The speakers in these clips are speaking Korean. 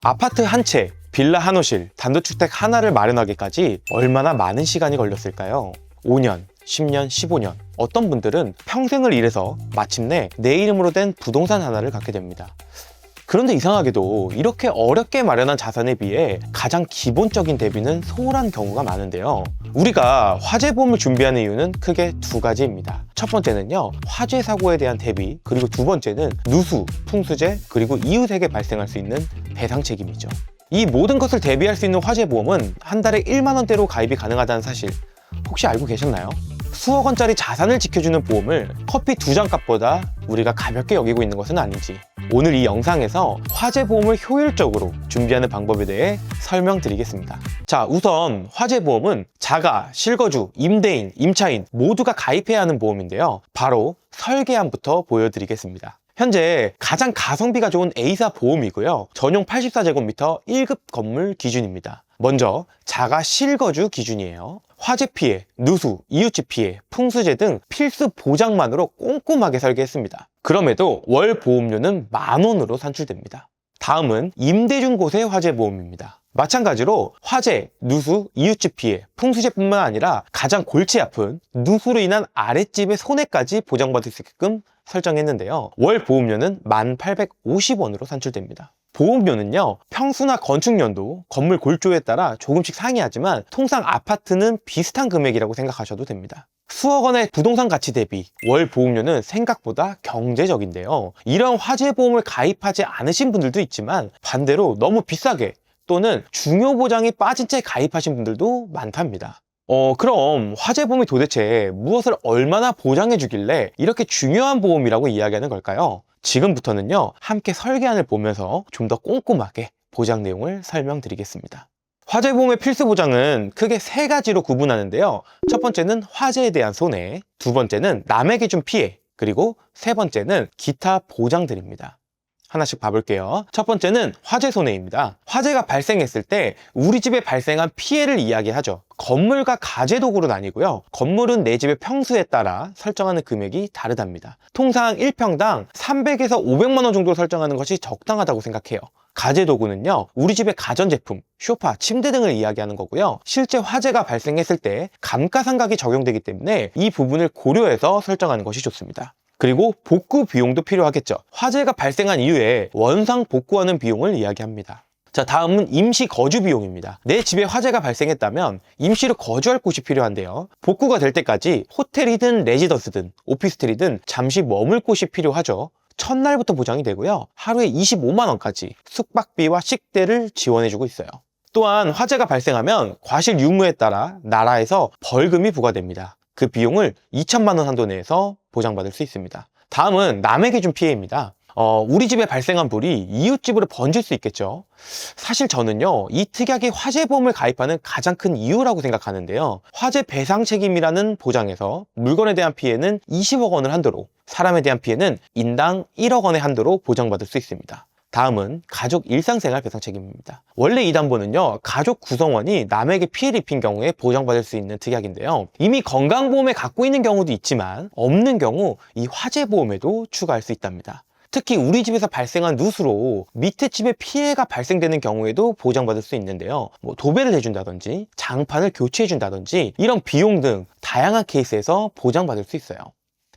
아파트 한 채, 빌라 한 호실, 단독주택 하나를 마련하기까지 얼마나 많은 시간이 걸렸을까요? 5년, 10년, 15년. 어떤 분들은 평생을 일해서 마침내 내 이름으로 된 부동산 하나를 갖게 됩니다. 그런데 이상하게도 이렇게 어렵게 마련한 자산에 비해 가장 기본적인 대비는 소홀한 경우가 많은데요. 우리가 화재보험을 준비하는 이유는 크게 두 가지입니다. 첫 번째는요, 화재 사고에 대한 대비, 그리고 두 번째는 누수, 풍수재, 그리고 이웃에게 발생할 수 있는 배상 책임이죠. 이 모든 것을 대비할 수 있는 화재보험은 한 달에 1만 원대로 가입이 가능하다는 사실 혹시 알고 계셨나요? 수억 원짜리 자산을 지켜주는 보험을 커피 2잔 값보다 우리가 가볍게 여기고 있는 것은 아닌지, 오늘 이 영상에서 화재보험을 효율적으로 준비하는 방법에 대해 설명드리겠습니다. 자, 우선 화재보험은 자가, 실거주, 임대인, 임차인 모두가 가입해야 하는 보험인데요. 바로 설계안부터 보여드리겠습니다. 현재 가장 가성비가 좋은 A사 보험이고요. 전용 84제곱미터 1급 건물 기준입니다. 먼저 자가 실거주 기준이에요. 화재 피해, 누수, 이웃집 피해, 풍수재 등 필수 보장만으로 꼼꼼하게 설계했습니다. 그럼에도 월 보험료는 10,000원으로 산출됩니다. 다음은 임대 중 곳의 화재 보험입니다. 마찬가지로 화재, 누수, 이웃집 피해, 풍수재뿐만 아니라 가장 골치 아픈 누수로 인한 아랫집의 손해까지 보장받을 수 있게끔 설정했는데요. 월 보험료는 1,850원으로 산출됩니다. 보험료는요, 평수나 건축연도, 건물 골조에 따라 조금씩 상이하지만 통상 아파트는 비슷한 금액이라고 생각하셔도 됩니다. 수억 원의 부동산 가치 대비 월 보험료는 생각보다 경제적인데요. 이런 화재보험을 가입하지 않으신 분들도 있지만 반대로 너무 비싸게 또는 중요 보장이 빠진 채 가입하신 분들도 많답니다. 그럼 화재보험이 도대체 무엇을 얼마나 보장해 주길래 이렇게 중요한 보험이라고 이야기하는 걸까요? 지금부터는요, 함께 설계안을 보면서 좀 더 꼼꼼하게 보장 내용을 설명드리겠습니다. 화재보험의 필수 보장은 크게 3가지로 구분하는데요. 첫 번째는 화재에 대한 손해, 두 번째는 남에게 준 피해, 그리고 세 번째는 기타 보장들입니다. 하나씩 봐볼게요. 첫 번째는 화재 손해입니다. 화재가 발생했을 때 우리 집에 발생한 피해를 이야기하죠. 건물과 가재도구로 나뉘고요. 건물은 내 집의 평수에 따라 설정하는 금액이 다르답니다. 통상 1평당 300에서 500만 원 정도 설정하는 것이 적당하다고 생각해요. 가재도구는요, 우리 집의 가전제품, 소파, 침대 등을 이야기하는 거고요. 실제 화재가 발생했을 때 감가상각이 적용되기 때문에 이 부분을 고려해서 설정하는 것이 좋습니다. 그리고 복구 비용도 필요하겠죠. 화재가 발생한 이후에 원상 복구하는 비용을 이야기합니다. 자, 다음은 임시 거주 비용입니다. 내 집에 화재가 발생했다면 임시로 거주할 곳이 필요한데요. 복구가 될 때까지 호텔이든 레지던스든 오피스텔이든 잠시 머물 곳이 필요하죠. 첫날부터 보장이 되고요. 하루에 25만 원까지 숙박비와 식대를 지원해주고 있어요. 또한 화재가 발생하면 과실 유무에 따라 나라에서 벌금이 부과됩니다. 그 비용을 2천만 원 한도 내에서 보장받을 수 있습니다. 다음은 남에게 준 피해입니다. 우리 집에 발생한 불이 이웃집으로 번질 수 있겠죠. 사실 저는요, 이 특약이 화재보험을 가입하는 가장 큰 이유라고 생각하는데요. 화재 배상 책임이라는 보장에서 물건에 대한 피해는 20억 원을 한도로, 사람에 대한 피해는 인당 1억 원의 한도로 보장받을 수 있습니다. 다음은 가족 일상생활 배상 책임입니다. 원래 이 담보는요, 가족 구성원이 남에게 피해를 입힌 경우에 보장받을 수 있는 특약인데요. 이미 건강보험에 갖고 있는 경우도 있지만 없는 경우 이 화재보험에도 추가할 수 있답니다. 특히 우리 집에서 발생한 누수로 밑에 집에 피해가 발생되는 경우에도 보장받을 수 있는데요. 도배를 해준다든지 장판을 교체해준다든지 이런 비용 등 다양한 케이스에서 보장받을 수 있어요.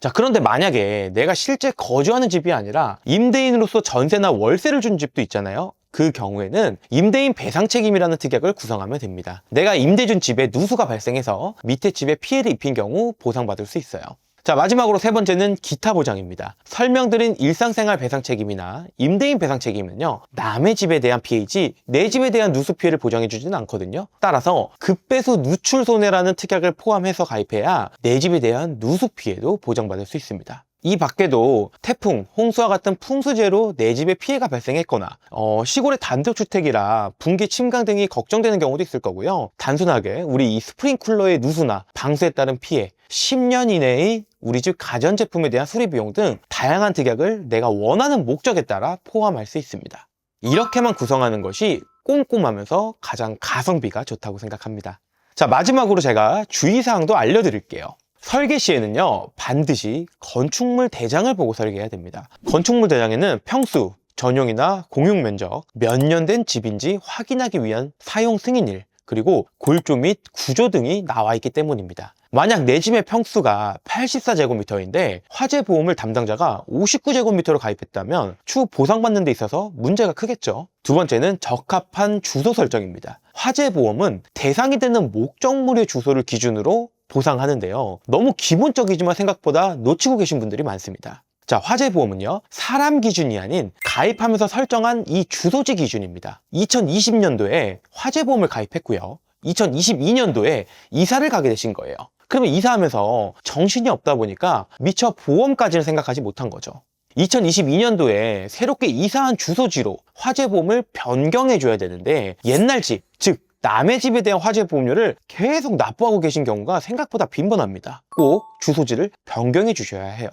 자, 그런데 만약에 내가 실제 거주하는 집이 아니라 임대인으로서 전세나 월세를 준 집도 있잖아요. 그 경우에는 임대인 배상 책임이라는 특약을 구성하면 됩니다. 내가 임대 준 집에 누수가 발생해서 밑에 집에 피해를 입힌 경우 보상받을 수 있어요. 자, 마지막으로 세 번째는 기타 보장입니다. 설명드린 일상생활 배상 책임이나 임대인 배상 책임은요, 남의 집에 대한 피해이지 내 집에 대한 누수 피해를 보장해주지는 않거든요. 따라서 급배수 누출 손해라는 특약을 포함해서 가입해야 내 집에 대한 누수 피해도 보장받을 수 있습니다. 이 밖에도 태풍, 홍수와 같은 풍수재로 내 집에 피해가 발생했거나 시골의 단독주택이라 붕괴, 침강 등이 걱정되는 경우도 있을 거고요. 단순하게 우리 이 스프링쿨러의 누수나 방수에 따른 피해, 10년 이내의 우리 집 가전제품에 대한 수리비용 등 다양한 특약을 내가 원하는 목적에 따라 포함할 수 있습니다. 이렇게만 구성하는 것이 꼼꼼하면서 가장 가성비가 좋다고 생각합니다. 자, 마지막으로 제가 주의사항도 알려드릴게요. 설계 시에는요, 반드시 건축물 대장을 보고 설계해야 됩니다. 건축물 대장에는 평수, 전용이나 공용 면적, 몇 년 된 집인지 확인하기 위한 사용 승인일, 그리고 골조 및 구조 등이 나와 있기 때문입니다. 만약 내 집의 평수가 84제곱미터인데 화재 보험을 담당자가 59제곱미터로 가입했다면 추후 보상받는 데 있어서 문제가 크겠죠. 두 번째는 적합한 주소 설정입니다. 화재 보험은 대상이 되는 목적물의 주소를 기준으로 보상하는데요. 너무 기본적이지만 생각보다 놓치고 계신 분들이 많습니다. 자, 화재보험은요, 사람 기준이 아닌 가입하면서 설정한 이 주소지 기준입니다. 2020년도에 화재보험을 가입했고요. 2022년도에 이사를 가게 되신 거예요. 그러면 이사하면서 정신이 없다 보니까 미처 보험까지는 생각하지 못한 거죠. 2022년도에 새롭게 이사한 주소지로 화재보험을 변경해 줘야 되는데 옛날 집, 즉 남의 집에 대한 화재보험료를 계속 납부하고 계신 경우가 생각보다 빈번합니다. 꼭 주소지를 변경해 주셔야 해요.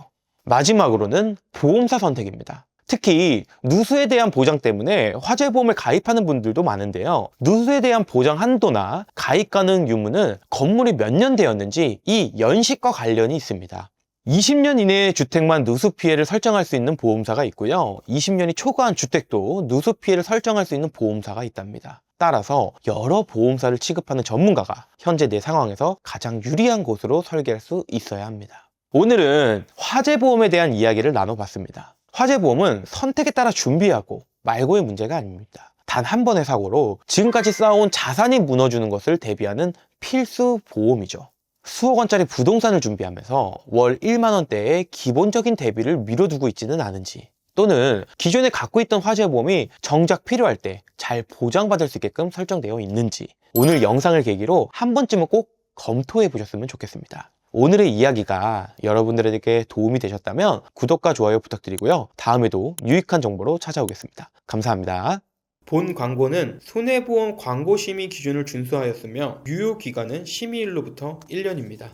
마지막으로는 보험사 선택입니다. 특히 누수에 대한 보장 때문에 화재보험을 가입하는 분들도 많은데요. 누수에 대한 보장 한도나 가입 가능 유무는 건물이 몇 년 되었는지 이 연식과 관련이 있습니다. 20년 이내의 주택만 누수 피해를 설정할 수 있는 보험사가 있고요. 20년이 초과한 주택도 누수 피해를 설정할 수 있는 보험사가 있답니다. 따라서 여러 보험사를 취급하는 전문가가 현재 내 상황에서 가장 유리한 곳으로 설계할 수 있어야 합니다. 오늘은 화재보험에 대한 이야기를 나눠봤습니다. 화재보험은 선택에 따라 준비하고 말고의 문제가 아닙니다. 단 한 번의 사고로 지금까지 쌓아온 자산이 무너지는 것을 대비하는 필수 보험이죠. 수억 원짜리 부동산을 준비하면서 월 1만 원대의 기본적인 대비를 미뤄두고 있지는 않은지, 또는 기존에 갖고 있던 화재보험이 정작 필요할 때 잘 보장받을 수 있게끔 설정되어 있는지, 오늘 영상을 계기로 한 번쯤은 꼭 검토해 보셨으면 좋겠습니다. 오늘의 이야기가 여러분들에게 도움이 되셨다면 구독과 좋아요 부탁드리고요. 다음에도 유익한 정보로 찾아오겠습니다. 감사합니다. 본 광고는 손해보험 광고심의 기준을 준수하였으며 유효기간은 심의일로부터 1년입니다.